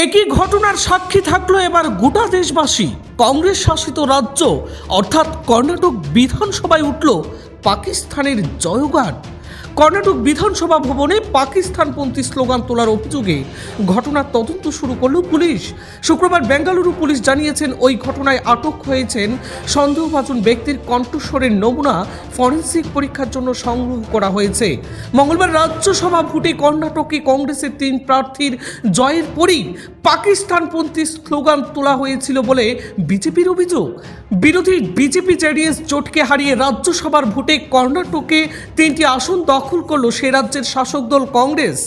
একই ঘটনার সাক্ষী থাকলো এবার গোটা দেশবাসী। কংগ্রেস শাসিত রাজ্য অর্থাৎ কর্ণাটক বিধানসভায় উঠল পাকিস্তানের জয়গান। কর্ণাটক বিধানসভা ভবনে পাকিস্তানপন্থী স্লোগান তোলার অভিযোগে ঘটনার তদন্ত শুরু করল পুলিশ। শুক্রবার বেঙ্গালুরু পুলিশ জানিয়েছেন, ওই ঘটনায় আটক হয়েছেন সন্দেহভাজন ব্যক্তির কণ্ঠস্বরের নমুনা ফরেনসিক পরীক্ষার জন্য সংগ্রহ করা হয়েছে। মঙ্গলবার রাজ্যসভা ভোটে কর্ণাটকে কংগ্রেসের 3 প্রার্থীর জয়ের পরই পাকিস্তানপন্থী স্লোগান তোলা হয়েছিল বলে বিজেপির অভিযোগ। বিরোধী বিজেপি জেডিএস জোটকে হারিয়ে রাজ্যসভার ভোটে কর্ণাটকে 3টি আসন দখল করলো সে রাজ্যের শাসক দল কংগ্রেস।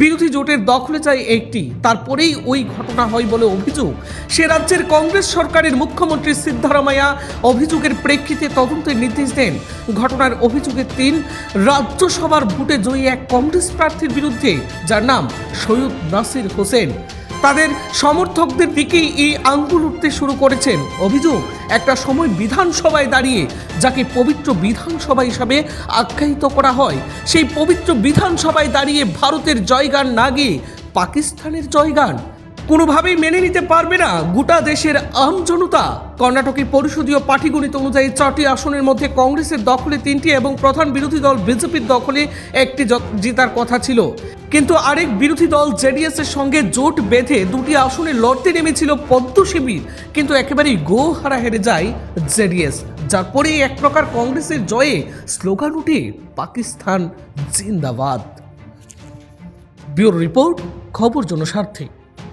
বিরোধী জোটের দখলে যায় একটি, তারপরেই ওই ঘটনা হয় বলে অভিযোগ। সে রাজ্যের কংগ্রেস সরকারের মুখ্যমন্ত্রী সিদ্ধারামাইয়া অভিযোগের প্রেক্ষিতে তদন্তের নির্দেশ দেন। ঘটনার অভিযোগের 3 রাজ্যসভার ভোটে জয়ী এক কংগ্রেস প্রার্থীর বিরুদ্ধে, যার নাম সৈয়দ নাসির হোসেন। তাদের সমর্থকদের দিকেই এই আঙ্গুল উঠতে শুরু করেছেন। অভিযোগ, একটা সময় বিধানসভায় দাঁড়িয়ে যাকে পবিত্র বিধানসভা হিসাবে আখ্যায়িত করা হয়, সেই পবিত্র বিধানসভায় দাঁড়িয়ে ভারতের জয়গান না গিয়ে পাকিস্তানের জয়গান কোনোভাবেই মেনে নিতে পারবে না গোটা দেশের আম জনতা। কর্ণাটকে পরিষদীয় পাটিগণিত অনুযায়ী 4টি আসনের মধ্যে কংগ্রেসের দখলে 3টি এবং প্রধান বিরোধী দল বিজেপির দখলে একটি জেতার কথা ছিল, কিন্তু আরেক বিরোধী দল জেডিএস এর সঙ্গে জোট বেঁধে 2টি আসনে লড়তে নেমেছিল পদ্ম শিবির, কিন্তু একেবারেই গোহারা হেরে যায় জেডিএস, যার পরেই এক প্রকার কংগ্রেসের জয়ে স্লোগান উঠে পাকিস্তান জিন্দাবাদ। ব্যুরো রিপোর্ট, খবর জনস্বার্থে।